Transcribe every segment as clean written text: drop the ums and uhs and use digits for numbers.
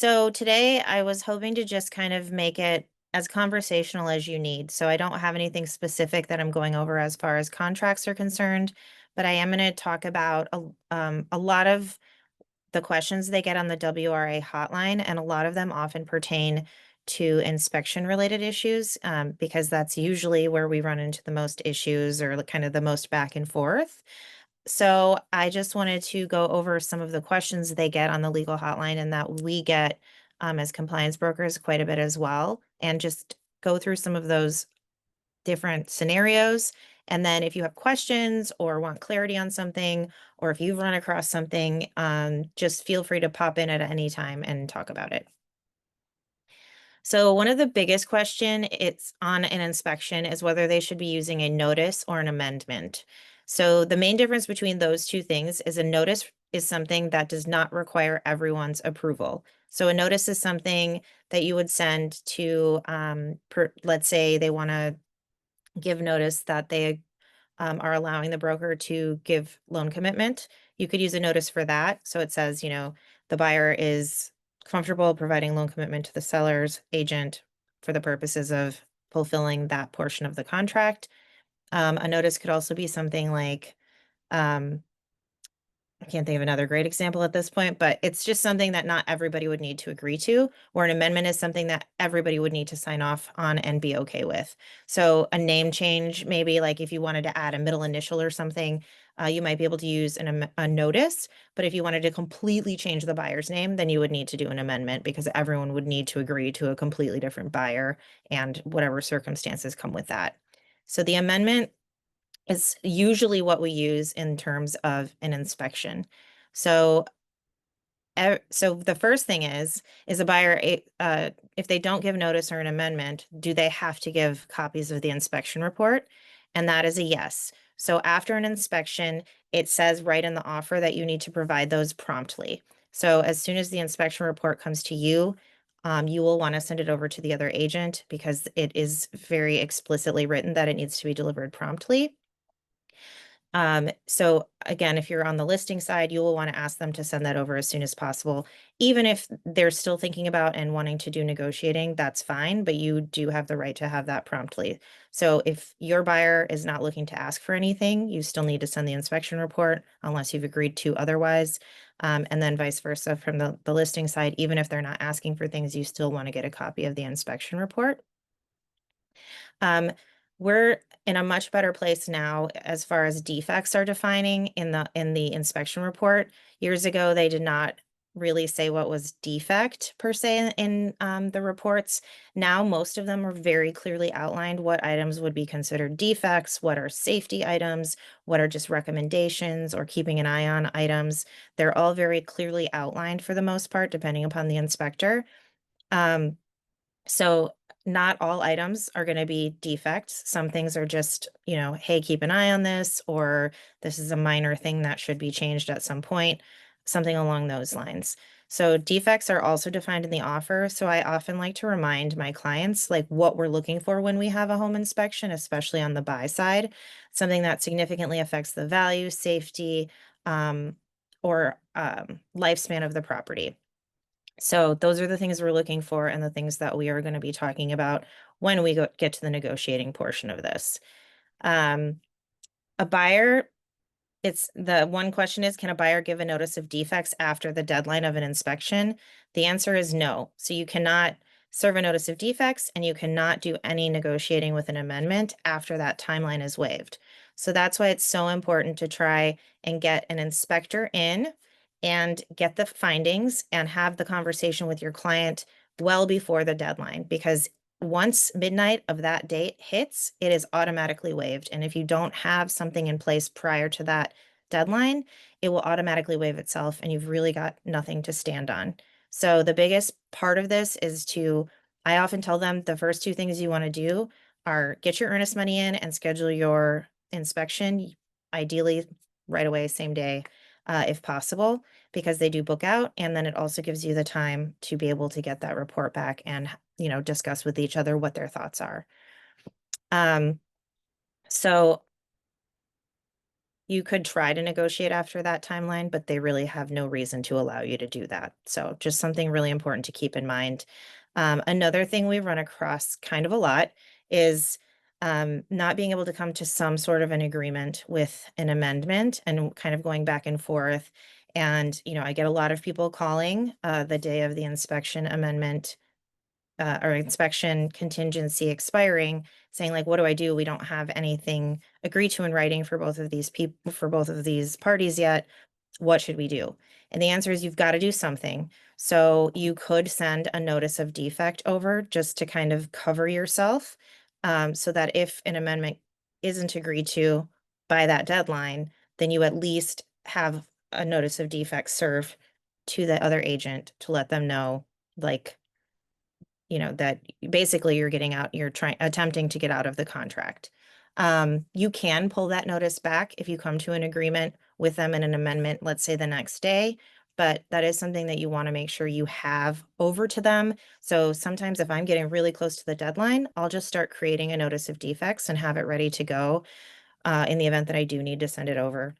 So today I was hoping to just kind of make it as conversational as you need. So I don't have anything specific that I'm going over as far as contracts are concerned, but I am going to talk about a lot of the questions they get on the WRA hotline, and a lot of them often pertain to inspection related issues, because that's usually where we run into the most issues or kind of the most back and forth. So I just wanted to go over some of the questions they get on the legal hotline and that we get as compliance brokers quite a bit as well, and just go through some of those different scenarios. And then if you have questions or want clarity on something, or if you've run across something, just feel free to pop in at any time and talk about it. So one of the biggest question it's on an inspection is whether they should be using a notice or an amendment. So the main difference between those two things is a notice is something that does not require everyone's approval. So a notice is something that you would send to, let's say they want to give notice that they are allowing the broker to give loan commitment. You could use a notice for that. So it says, the buyer is comfortable providing loan commitment to the seller's agent for the purposes of fulfilling that portion of the contract. A notice could also be something like, um, I can't think of another great example at this point, but it's just something that not everybody would need to agree to, where an amendment is something that everybody would need to sign off on and be okay with. So a name change, maybe like if you wanted to add a middle initial or something, you might be able to use a notice. But if you wanted to completely change the buyer's name, then you would need to do an amendment because everyone would need to agree to a completely different buyer and whatever circumstances come with that. So the amendment is usually what we use in terms of an inspection. So, so the first thing is a buyer, if they don't give notice or an amendment, do they have to give copies of the inspection report? And that is a yes. So after an inspection, it says right in the offer that you need to provide those promptly. So as soon as the inspection report comes to you, you will want to send it over to the other agent because it is very explicitly written that it needs to be delivered promptly. So again, if you're on the listing side, you will want to ask them to send that over as soon as possible. Even if they're still thinking about and wanting to do negotiating, that's fine, but you do have the right to have that promptly. So if your buyer is not looking to ask for anything, you still need to send the inspection report unless you've agreed to otherwise. And then vice versa from the listing side, even if they're not asking for things, you still want to get a copy of the inspection report. Um, we're in a much better place now as far as defects are defining in the inspection report. Years ago, they did not really say what was defect per se in the reports. Now, most of them are very clearly outlined what items would be considered defects, what are safety items, what are just recommendations or keeping an eye on items. They're all very clearly outlined for the most part, depending upon the inspector. Um, so not all items are going to be defects. Some things are just, hey, keep an eye on this, or this is a minor thing that should be changed at some point, something along those lines. So defects are also defined in the offer. So I often like to remind my clients like what we're looking for when we have a home inspection, especially on the buy side, something that significantly affects the value, safety, or lifespan of the property. So those are the things we're looking for and the things that we are going to be talking about when we get to the negotiating portion of this. Um, a buyer, it's the one question is, can a buyer give a notice of defects after the deadline of an inspection? The answer is no. So you cannot serve a notice of defects and you cannot do any negotiating with an amendment after that timeline is waived. So that's why it's so important to try and get an inspector in and get the findings and have the conversation with your client well before the deadline, because once midnight of that date hits, it is automatically waived. And if you don't have something in place prior to that deadline, it will automatically waive itself and you've really got nothing to stand on. So the biggest part of this is I often tell them the first two things you want to do are get your earnest money in and schedule your inspection, ideally right away, same day, if possible, because they do book out. And then it also gives you the time to be able to get that report back and, discuss with each other what their thoughts are. Um, so You could try to negotiate after that timeline, but they really have no reason to allow you to do that. So just something really important to keep in mind. Another thing we run across kind of a lot is not being able to come to some sort of an agreement with an amendment and kind of going back and forth. And, I get a lot of people calling the day of the inspection amendment or inspection contingency expiring, saying like, what do I do? We don't have anything agreed to in writing for both of these people, for both of these parties yet. What should we do? And the answer is you've got to do something. So you could send a notice of defect over just to kind of cover yourself, so that if an amendment isn't agreed to by that deadline, then you at least have a notice of defect served to the other agent to let them know, like, that basically you're attempting to get out of the contract. You can pull that notice back if you come to an agreement with them in an amendment, let's say the next day, but that is something that you want to make sure you have over to them. So sometimes if I'm getting really close to the deadline, I'll just start creating a notice of defects and have it ready to go in the event that I do need to send it over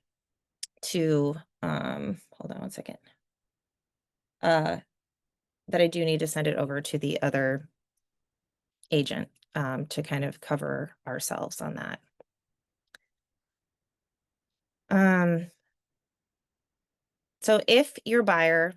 to, hold on one second, uh, that I do need to send it over to the other agent, to kind of cover ourselves on that. Um, so if your buyer,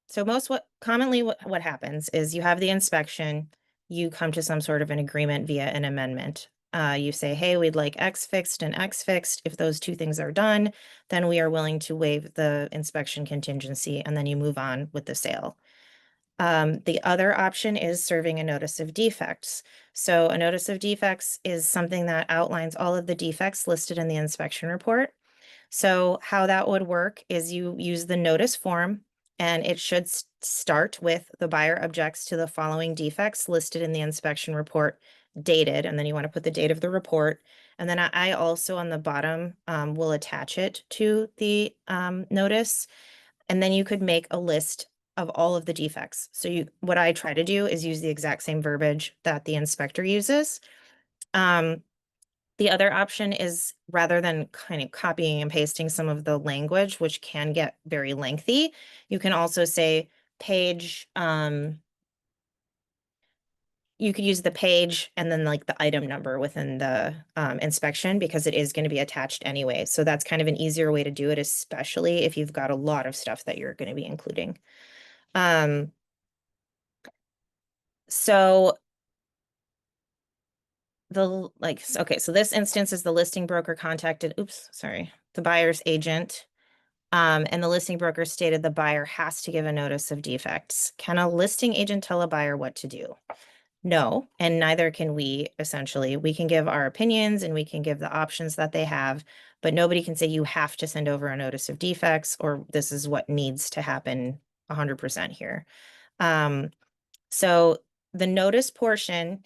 so what happens is you have the inspection, you come to some sort of an agreement via an amendment. You say, hey, we'd like X fixed and X fixed. If those two things are done, then we are willing to waive the inspection contingency, and then you move on with the sale. The other option is serving a notice of defects. So a notice of defects is something that outlines all of the defects listed in the inspection report. So how that would work is you use the notice form, and it should start with the buyer objects to the following defects listed in the inspection report, dated, and then you want to put the date of the report. And then I also on the bottom will attach it to the notice. And then you could make a list of all of the defects. So what I try to do is use the exact same verbiage that the inspector uses. Um, the other option is, rather than kind of copying and pasting some of the language, which can get very lengthy, you can also say page, you could use the page and then like the item number within the inspection, because it is going to be attached anyway. So that's kind of an easier way to do it, especially if you've got a lot of stuff that you're going to be including. Um, so okay, so this instance is the listing broker contacted, the buyer's agent. And the listing broker stated the buyer has to give a notice of defects. Can a listing agent tell a buyer what to do? No, and neither can we, essentially. We can give our opinions and we can give the options that they have, but nobody can say you have to send over a notice of defects or this is what needs to happen 100% here. So the notice portion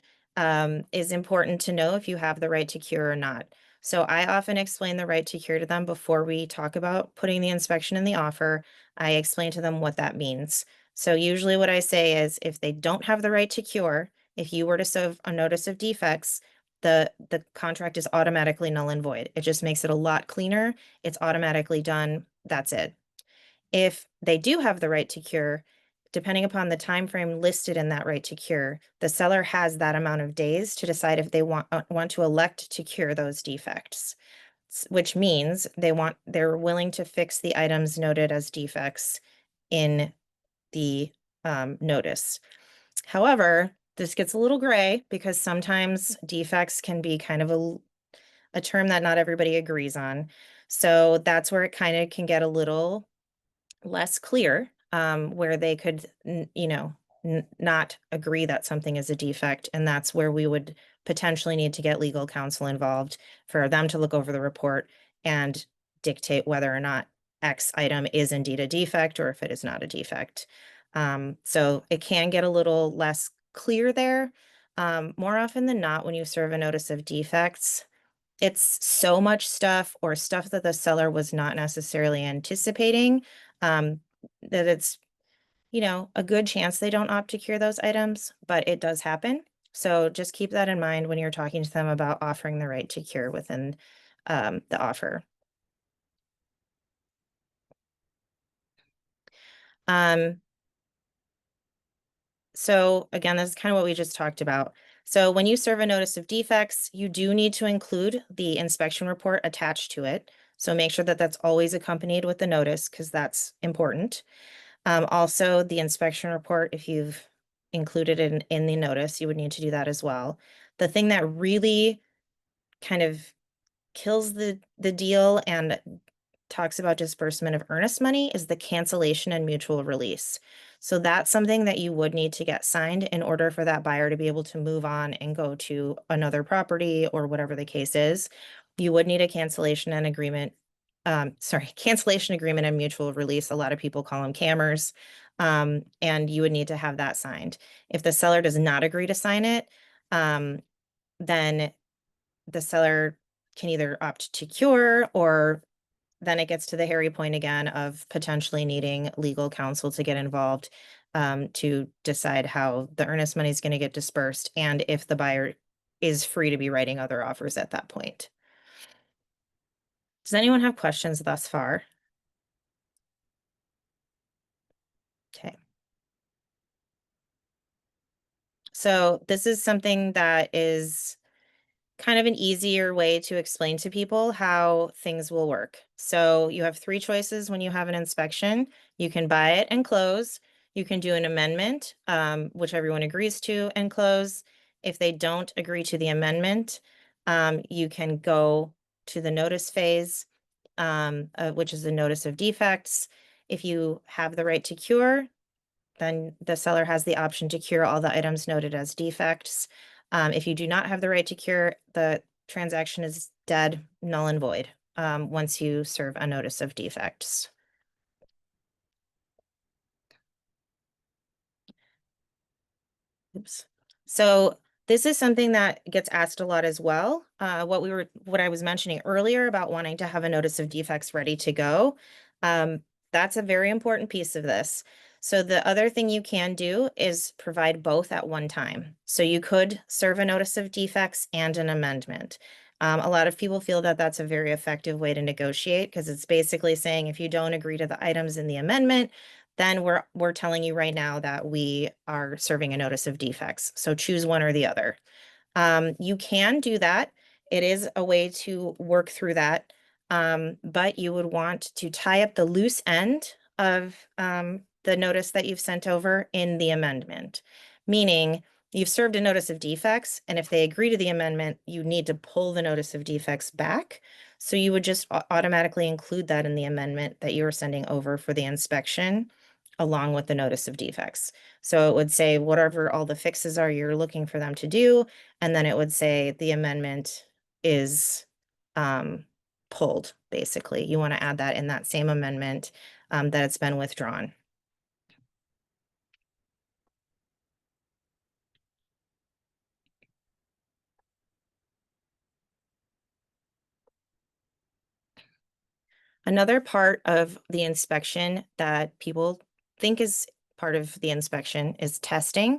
is important to know if you have the right to cure or not. So I often explain the right to cure to them before we talk about putting the inspection in the offer. I explain to them what that means. So usually what I say is if they don't have the right to cure, if you were to serve a notice of defects, the contract is automatically null and void. It just makes it a lot cleaner. It's automatically done. That's it. If they do have the right to cure, depending upon the time frame listed in that right to cure, the seller has that amount of days to decide if they want to elect to cure those defects, which means they're willing to fix the items noted as defects in the notice. However, this gets a little gray because sometimes defects can be kind of a term that not everybody agrees on. So that's where it kind of can get a little less clear, where they could, not agree that something is a defect. And that's where we would potentially need to get legal counsel involved for them to look over the report and dictate whether or not X item is indeed a defect or if it is not a defect. So it can get a little less clear there. More often than not, when you serve a notice of defects, it's so much stuff or stuff that the seller was not necessarily anticipating, um, that it's, a good chance they don't opt to cure those items, but it does happen. So just keep that in mind when you're talking to them about offering the right to cure within the offer. Um, so again, this is kind of what we just talked about. So when you serve a notice of defects, you do need to include the inspection report attached to it. So make sure that that's always accompanied with the notice because that's important. Also, the inspection report, if you've included it in the notice, you would need to do that as well. The thing that really kind of kills the deal and talks about disbursement of earnest money is the cancellation and mutual release. So that's something that you would need to get signed in order for that buyer to be able to move on and go to another property or whatever the case is. You would need a cancellation and agreement. Cancellation agreement and mutual release. A lot of people call them CAMers. And you would need to have that signed. If the seller does not agree to sign it, then the seller can either opt to cure, or then it gets to the hairy point again of potentially needing legal counsel to get involved to decide how the earnest money is going to get dispersed and if the buyer is free to be writing other offers at that point. Does anyone have questions thus far? Okay. So this is something that is kind of an easier way to explain to people how things will work. So you have three choices when you have an inspection. You can buy it and close. You can do an amendment, which everyone agrees to, and close. If they don't agree to the amendment, you can go to the notice phase, which is the notice of defects. If you have the right to cure, then the seller has the option to cure all the items noted as defects. If you do not have the right to cure, the transaction is dead, null and void, once you serve a notice of defects. Oops. So this is something that gets asked a lot as well. What I was mentioning earlier about wanting to have a notice of defects ready to go. That's a very important piece of this. So the other thing you can do is provide both at one time. So you could serve a notice of defects and an amendment. A lot of people feel that that's a very effective way to negotiate because it's basically saying if you don't agree to the items in the amendment, then we're telling you right now that we are serving a notice of defects. So choose one or the other. You can do that. It is a way to work through that. But you would want to tie up the loose end of the notice that you've sent over in the amendment, meaning you've served a notice of defects, and if they agree to the amendment, you need to pull the notice of defects back. So you would just automatically include that in the amendment that you are sending over for the inspection along with the notice of defects. So it would say whatever all the fixes are you're looking for them to do, and then it would say the amendment is pulled, basically. You want to add that in that same amendment that it's been withdrawn. Another part of the inspection that people think is part of the inspection is testing.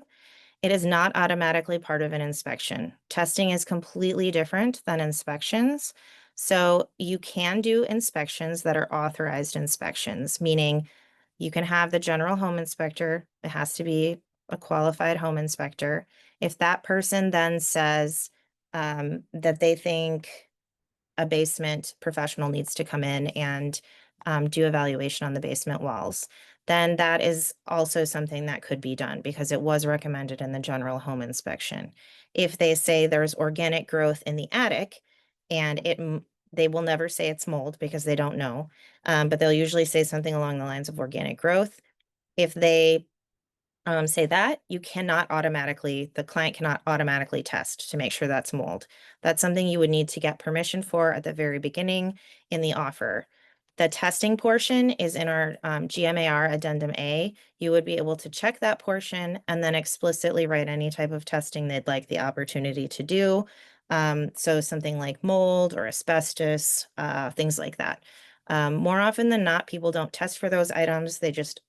It is not automatically part of an inspection. Testing is completely different than inspections. So you can do inspections that are authorized inspections, meaning you can have the general home inspector. It has to be a qualified home inspector. If that person then says that they think a basement professional needs to come in and do evaluation on the basement walls, then that is also something that could be done because it was recommended in the general home inspection. If they say there's organic growth in the attic and they will never say it's mold because they don't know, but they'll usually say something along the lines of organic growth. If they say that, the client cannot automatically test to make sure that's mold. That's something you would need to get permission for at the very beginning in the offer. The testing portion is in our GMAR Addendum A. You would be able to check that portion and then explicitly write any type of testing they'd like the opportunity to do. So something like mold or asbestos, things like that. More often than not, people don't test for those items. They just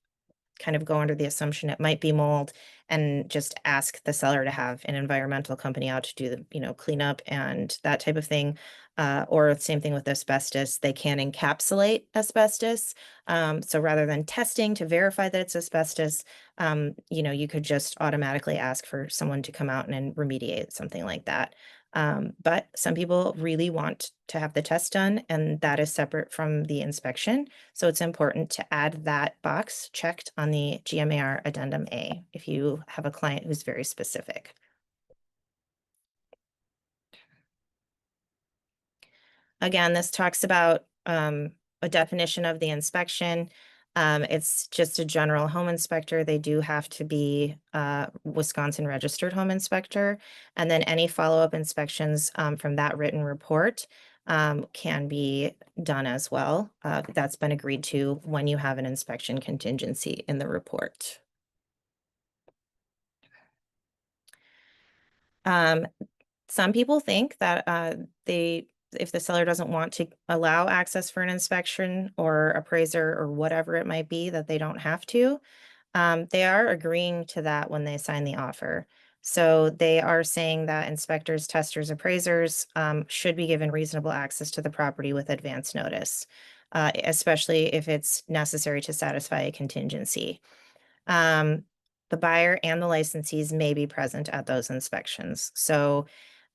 kind of go under the assumption it might be mold and just ask the seller to have an environmental company out to do the, cleanup and that type of thing. Or same thing with asbestos, they can encapsulate asbestos. So rather than testing to verify that it's asbestos, you could just automatically ask for someone to come out and remediate something like that. But some people really want to have the test done, and that is separate from the inspection. So it's important to add that box checked on the GMAR Addendum A if you have a client who's very specific. Again, this talks about a definition of the inspection. It's just a general home inspector. They do have to be Wisconsin registered home inspector. And then any follow-up inspections from that written report can be done as well. That's been agreed to when you have an inspection contingency in the report. Some people think that if the seller doesn't want to allow access for an inspection or appraiser or whatever it might be, that they don't have to. They are agreeing to that when they sign the offer. So they are saying that inspectors, testers, appraisers should be given reasonable access to the property with advance notice, especially if it's necessary to satisfy a contingency. Um, the buyer and the licensees may be present at those inspections. So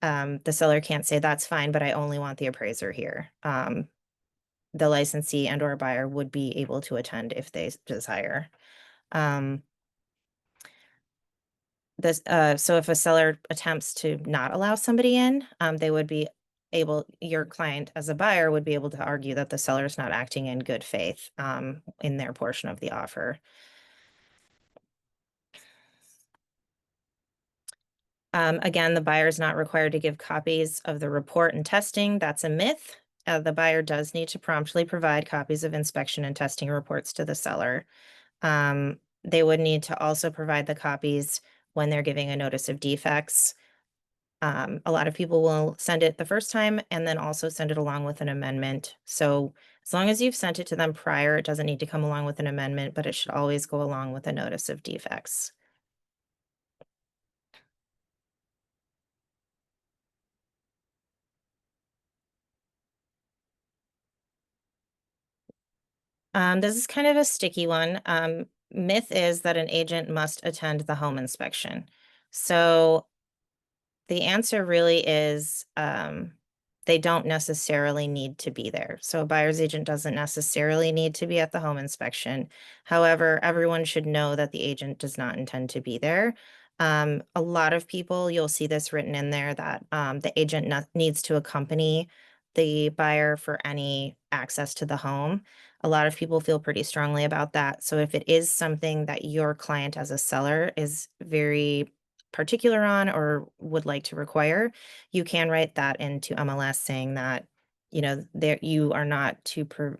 the seller can't say that's fine, but I only want the appraiser here. The licensee and or buyer would be able to attend if they desire. Um, so if a seller attempts to not allow somebody in, they would be your client as a buyer would be able to argue that the seller is not acting in good faith in their portion of the offer. Again, the buyer is not required to give copies of the report and testing. That's a myth. The buyer does need to promptly provide copies of inspection and testing reports to the seller. They would need to also provide the copies when they're giving a notice of defects. A lot of people will send it the first time and then also send it along with an amendment. So as long as you've sent it to them prior, it doesn't need to come along with an amendment, but it should always go along with a notice of defects. This is kind of a sticky one. Myth is that an agent must attend the home inspection. So the answer really is they don't necessarily need to be there. So a buyer's agent doesn't necessarily need to be at the home inspection. However, everyone should know that the agent does not intend to be there. A lot of people, you'll see this written in there that the agent needs to accompany the buyer for any access to the home. A lot of people feel pretty strongly about that. So if it is something that your client as a seller is very particular on or would like to require, you can write that into MLS saying that, there you are not to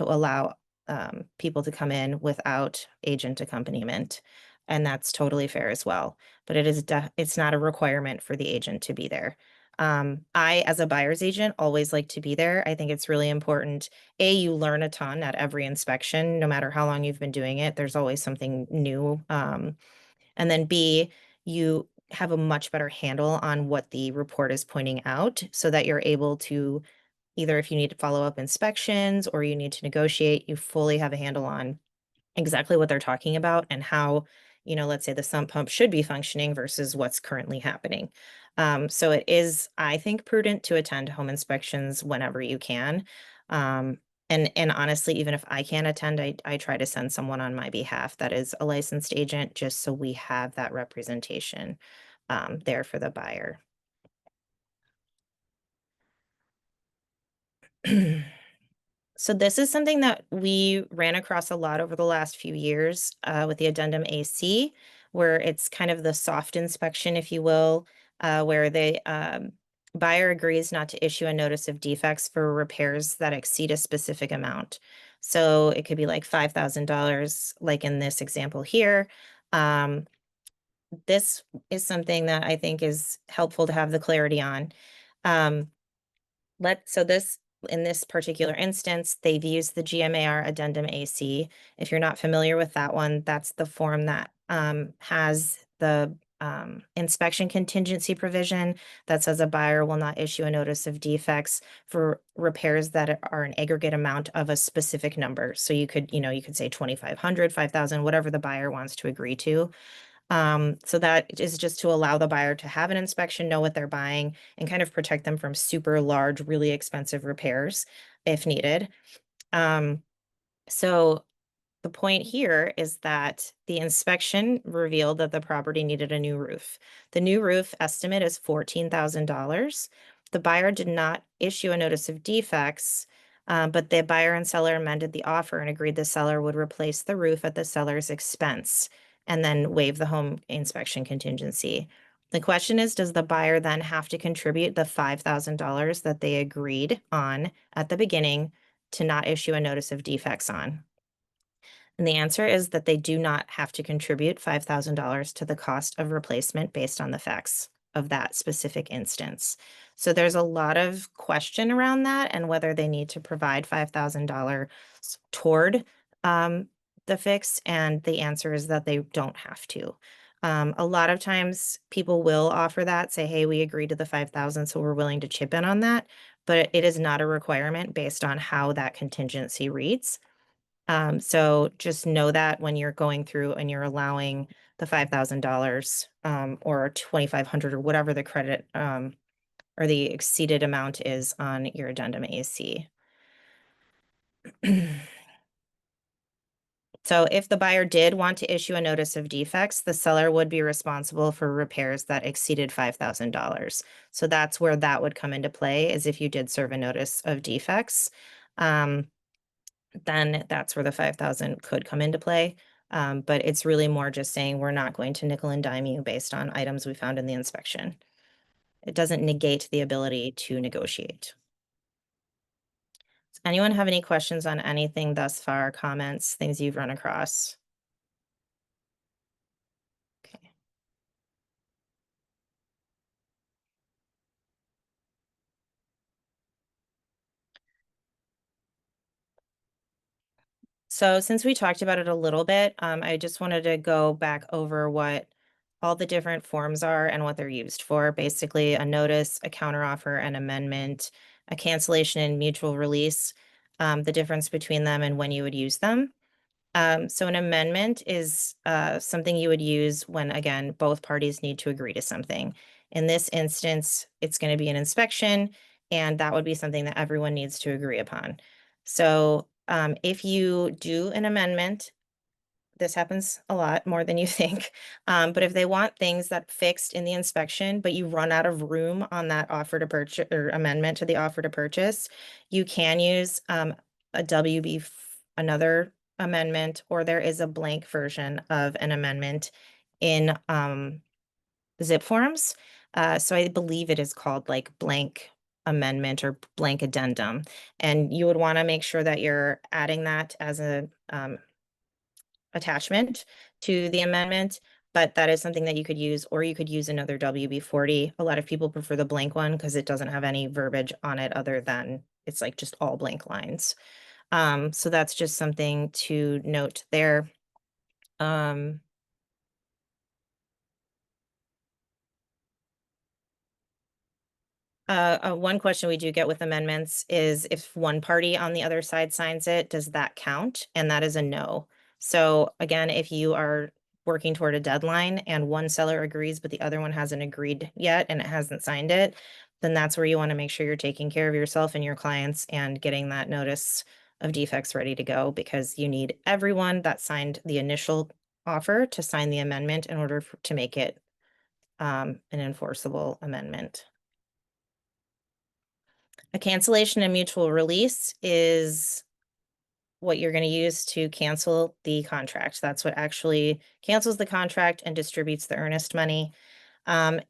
allow people to come in without agent accompaniment. And that's totally fair as well. But it's not a requirement for the agent to be there. I, as a buyer's agent, always like to be there. I think it's really important. You learn a ton at every inspection, no matter how long you've been doing it. There's always something new. And then B, you have a much better handle on what the report is pointing out so that you're able to either if you need to follow up inspections or you need to negotiate, you fully have a handle on exactly what they're talking about and how, let's say the sump pump should be functioning versus what's currently happening. So it is, I think, prudent to attend home inspections whenever you can. And honestly, even if I can't attend, I try to send someone on my behalf that is a licensed agent, just so we have that representation there for the buyer. So this is something that we ran across a lot over the last few years with the Addendum AC, where it's kind of the soft inspection, if you will, where the buyer agrees not to issue a notice of defects for repairs that exceed a specific amount. So it could be like $5,000, like in this example here. This is something that I think is helpful to have the clarity on. So this in this particular instance, they've used the GMAR Addendum AC. If you're not familiar with that one, that's the form that has the inspection contingency provision that says a buyer will not issue a notice of defects for repairs that are an aggregate amount of a specific number. So you could, you could say 2,500, 5,000, whatever the buyer wants to agree to. So that is just to allow the buyer to have an inspection, know what they're buying, and kind of protect them from super large, really expensive repairs if needed. So the point here is that the inspection revealed that the property needed a new roof. The new roof estimate is $14,000. The buyer did not issue a notice of defects, but the buyer and seller amended the offer and agreed the seller would replace the roof at the seller's expense and then waive the home inspection contingency. The question is, does the buyer then have to contribute the $5,000 that they agreed on at the beginning to not issue a notice of defects on? And the answer is that they do not have to contribute $5,000 to the cost of replacement based on the facts of that specific instance. So there's a lot of question around that and whether they need to provide $5,000 toward the fix. And the answer is that they don't have to. A lot of times people will offer that, say, hey, we agreed to the 5,000, so we're willing to chip in on that. But it is not a requirement based on how that contingency reads. So just know that when you're going through and you're allowing the $5,000 or 2,500 or whatever the credit or the exceeded amount is on your addendum AC. So if the buyer did want to issue a notice of defects, the seller would be responsible for repairs that exceeded $5,000. So that's where that would come into play, is if you did serve a notice of defects. Then that's where the 5,000 could come into play. But it's really more just saying we're not going to nickel and dime you based on items we found in the inspection. It doesn't negate the ability to negotiate. Does anyone have any questions on anything thus far, comments, things you've run across? Okay. So since we talked about it a little bit, I just wanted to go back over what all the different forms are and what they're used for. Basically, a notice, a counteroffer, an amendment, a cancellation and mutual release, the difference between them and when you would use them. So an amendment is something you would use when, again, both parties need to agree to something. In this instance, it's going to be an inspection, and that would be something that everyone needs to agree upon. So if you do an amendment, this happens a lot more than you think. But if they want things that fixed in the inspection, but you run out of room on that offer to purchase or amendment to the offer to purchase, you can use a WB, another amendment, or there is a blank version of an amendment in zip forms. So I believe it is called like blank amendment or blank addendum. And you would want to make sure that you're adding that as a attachment to the amendment, but that is something that you could use, or you could use another WB-40. A lot of people prefer the blank one because it doesn't have any verbiage on it other than it's like just all blank lines. So that's just something to note there. One question we do get with amendments is if one party on the other side signs it, does that count? And that is a no. So again, if you are working toward a deadline and one seller agrees, but the other one hasn't agreed yet and it hasn't signed it, then that's where you want to make sure you're taking care of yourself and your clients and getting that notice of defects ready to go, because you need everyone that signed the initial offer to sign the amendment in order to make it an enforceable amendment. A cancellation and mutual release is what you're going to use to cancel the contract. That's what actually cancels the contract and distributes the earnest money.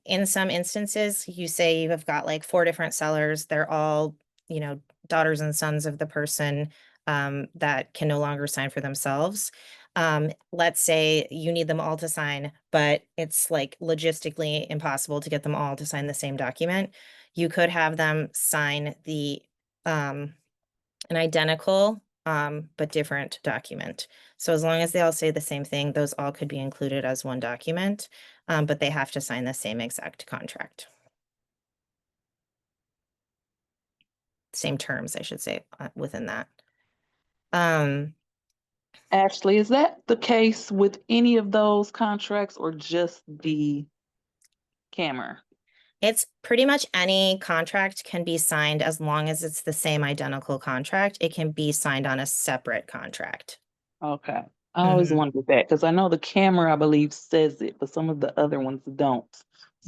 In some instances, you say you have got like 4 different sellers. They're all, daughters and sons of the person that can no longer sign for themselves. Let's say you need them all to sign, but it's like logistically impossible to get them all to sign the same document. You could have them sign the an identical but different document. So as long as they all say the same thing, those all could be included as one document, but they have to sign the same exact contract. Same terms, I should say, within that. Ashley, is that the case with any of those contracts or just the camera? It's pretty much any contract can be signed as long as it's the same identical contract. It can be signed on a separate contract. Okay. I always Mhm. wondered that because I know the camera, I believe, says it, but some of the other ones don't. So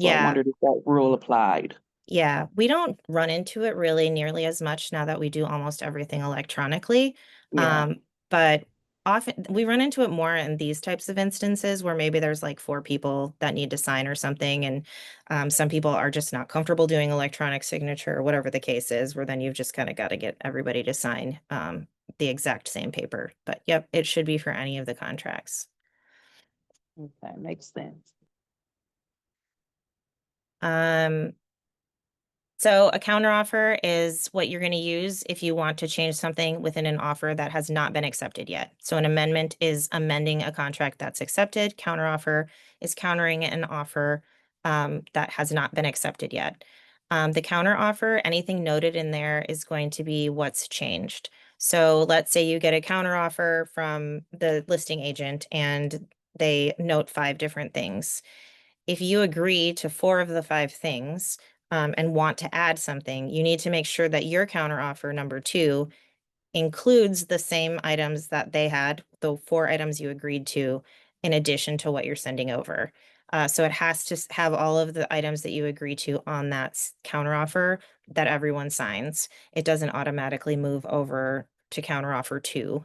I Yeah, wondered if that rule applied. yeah. We don't run into it really nearly as much now that we do almost everything electronically. Yeah. But often we run into it more in these types of instances where maybe there's like four people that need to sign or something, and some people are just not comfortable doing electronic signature or whatever the case is, where then you've just kind of got to get everybody to sign the exact same paper. But yep, it should be for any of the contracts. Okay, makes sense. Um, So a counteroffer is what you're going to use if you want to change something within an offer that has not been accepted yet. So an amendment is amending a contract that's accepted. Counteroffer is countering an offer that has not been accepted yet. The counteroffer, anything noted in there is going to be what's changed. So let's say you get a counteroffer from the listing agent and they note five different things. If you agree to four of the five things, and want to add something, you need to make sure that your counteroffer number two includes the same items that they had, the four items you agreed to, in addition to what you're sending over. So it has to have all of the items that you agree to on that counteroffer that everyone signs. It doesn't automatically move over to counteroffer two.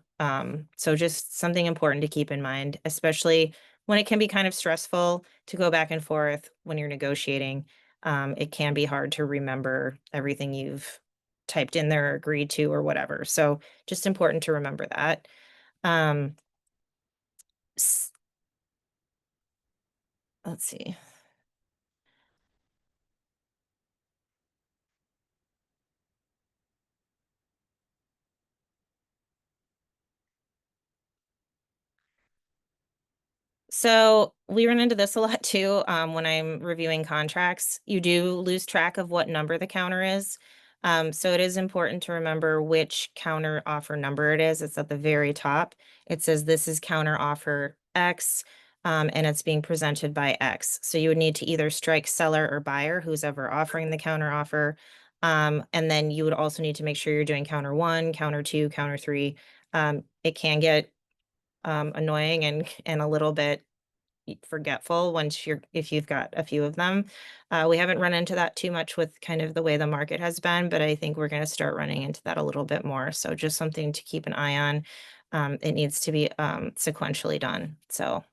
So just something important to keep in mind, especially when it can be kind of stressful to go back and forth when you're negotiating. It can be hard to remember everything you've typed in there or agreed to or whatever. So just important to remember that. Um, s- let's see. So we run into this a lot too. When I'm reviewing contracts, you do lose track of what number the counter is. So it is important to remember which counter offer number it is. It's at the very top. It says this is counter offer X, and it's being presented by X. So you would need to either strike seller or buyer, who's ever offering the counter offer. And then you would also need to make sure you're doing counter one, counter two, counter three. It can get annoying and a little bit forgetful once you're if you've got a few of them. We haven't run into that too much with kind of the way the market has been, but I think we're going to start running into that a little bit more. So just something to keep an eye on. It needs to be sequentially done. So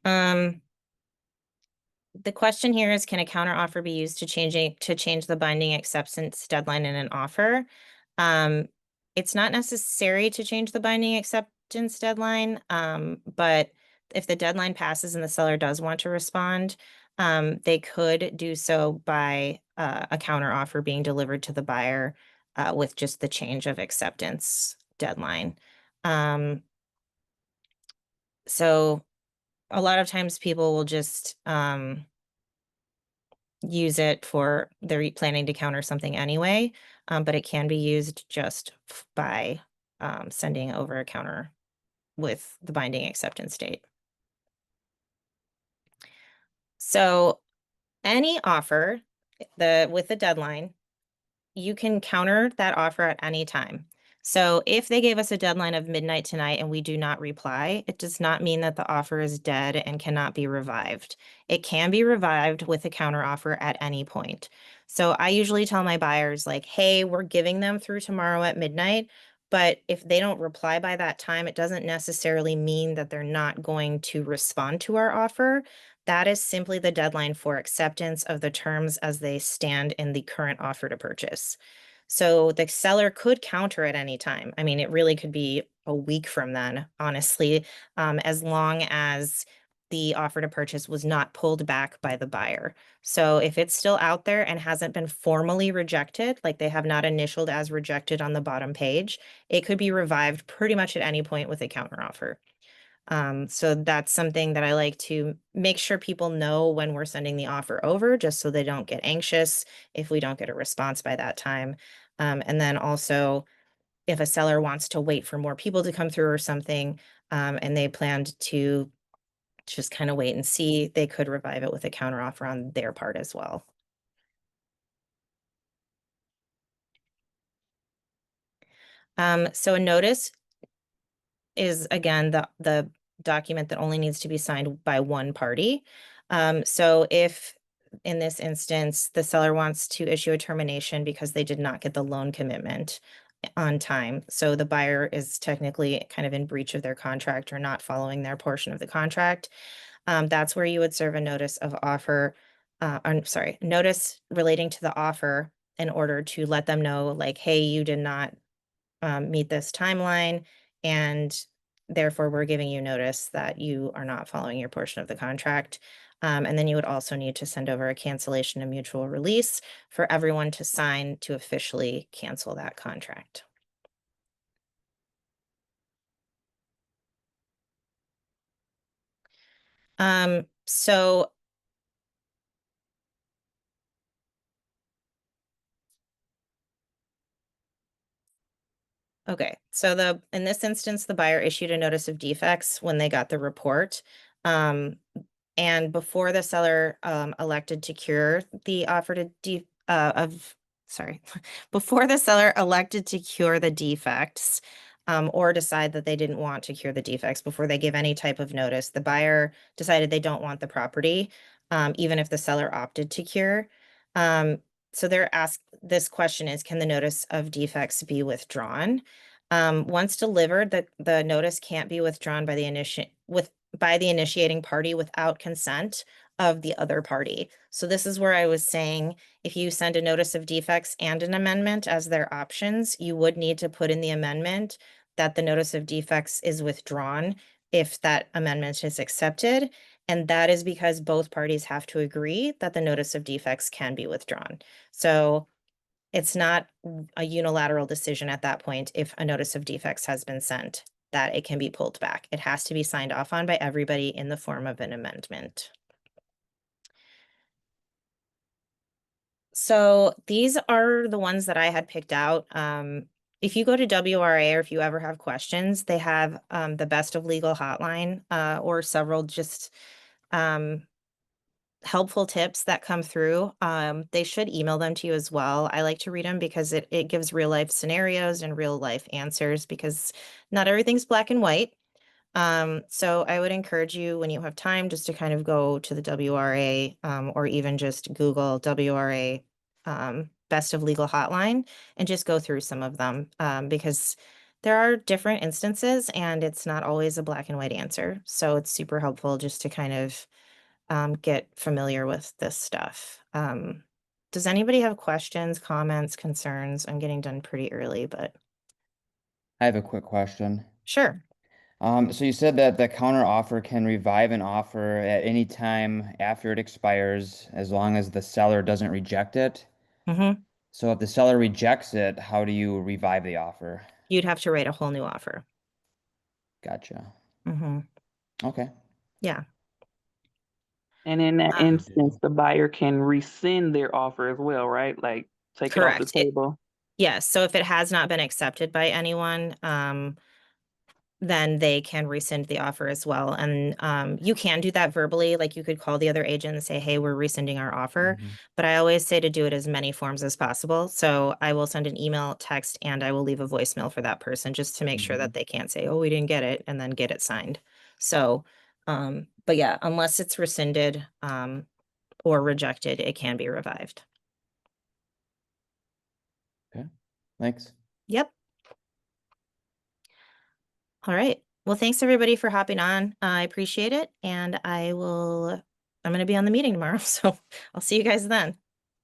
um, the question here is, can a counteroffer be used to change the binding acceptance deadline in an offer? Um, it's not necessary to change the binding acceptance deadline, but if the deadline passes and the seller does want to respond, they could do so by a counteroffer being delivered to the buyer with just the change of acceptance deadline. Um, so a lot of times people will just use it for they're planning to counter something anyway, but it can be used just by sending over a counter with the binding acceptance date. So any offer with the deadline, you can counter that offer at any time. So if they gave us a deadline of midnight tonight and we do not reply, it does not mean that the offer is dead and cannot be revived. It can be revived with a counter offer at any point. So I usually tell my buyers like, hey, we're giving them through tomorrow at midnight, but if they don't reply by that time, it doesn't necessarily mean that they're not going to respond to our offer. That is simply the deadline for acceptance of the terms as they stand in the current offer to purchase. So the seller could counter at any time. I mean, it really could be a week from then, honestly, as long as the offer to purchase was not pulled back by the buyer. So if it's still out there and hasn't been formally rejected, like they have not initialed as rejected on the bottom page, it could be revived pretty much at any point with a counteroffer. So that's something that I like to make sure people know when we're sending the offer over, just so they don't get anxious if we don't get a response by that time. And then also, if a seller wants to wait for more people to come through or something, and they planned to just kind of wait and see, they could revive it with a counteroffer on their part as well. So a notice is again the document that only needs to be signed by one party. So if in this instance the seller wants to issue a termination because they did not get the loan commitment on time, so the buyer is technically kind of in breach of their contract or not following their portion of the contract, that's where you would serve a notice of offer. I'm sorry, notice relating to the offer in order to let them know, like, hey, you did not meet this timeline, and therefore we're giving you notice that you are not following your portion of the contract. And then you would also need to send over a cancellation and mutual release for everyone to sign to officially cancel that contract. So okay, so in this instance, the buyer issued a notice of defects when they got the report. Um, and before the seller elected to cure the offer to sorry, before the seller elected to cure the defects, or decide that they didn't want to cure the defects before they give any type of notice, the buyer decided they don't want the property, even if the seller opted to cure. Um, so this question is, can the notice of defects be withdrawn? Once delivered, the notice can't be withdrawn by by the initiating party without consent of the other party. So this is where I was saying, if you send a notice of defects and an amendment as their options, you would need to put in the amendment that the notice of defects is withdrawn if that amendment is accepted. And that is because both parties have to agree that the notice of defects can be withdrawn. So it's not a unilateral decision at that point if a notice of defects has been sent that it can be pulled back. It has to be signed off on by everybody in the form of an amendment. So these are the ones that I had picked out. If you go to WRA or if you ever have questions, they have the Best of Legal hotline or several just helpful tips that come through. They should email them to you as well. I like to read them because it gives real life scenarios and real life answers because not everything's black and white. So I would encourage you when you have time just to kind of go to the WRA or even just Google WRA Best of Legal Hotline and just go through some of them because there are different instances and it's not always a black and white answer. So it's super helpful just to kind of get familiar with this stuff. Does anybody have questions, comments, concerns? I'm getting done pretty early, but I have a quick question. sure. So you said that the counter offer can revive an offer at any time after it expires, as long as the seller doesn't reject it. Hmm. So if the seller rejects it, how do you revive the offer? You'd have to write a whole new offer. Gotcha. Hmm. Okay. Yeah, And in that um, Good to instance, know. the buyer can rescind their offer as well, right? Like take it off the correct. table. Yes. So if it has not been accepted by anyone, then they can rescind the offer as well. And you can do that verbally, like you could call the other agent and say, hey, we're rescinding our offer. Mhm. But I always say to do it as many forms as possible. So I will send an email, text, and I will leave a voicemail for that person just to make sure Mhm. that they can't say, oh, we didn't get it, and then get it signed. So, but yeah, unless it's rescinded or rejected, it can be revived. Okay. Thanks. Yep. All right. Well, thanks everybody for hopping on. I appreciate it. And I'm going to be on the meeting tomorrow. So I'll see you guys then.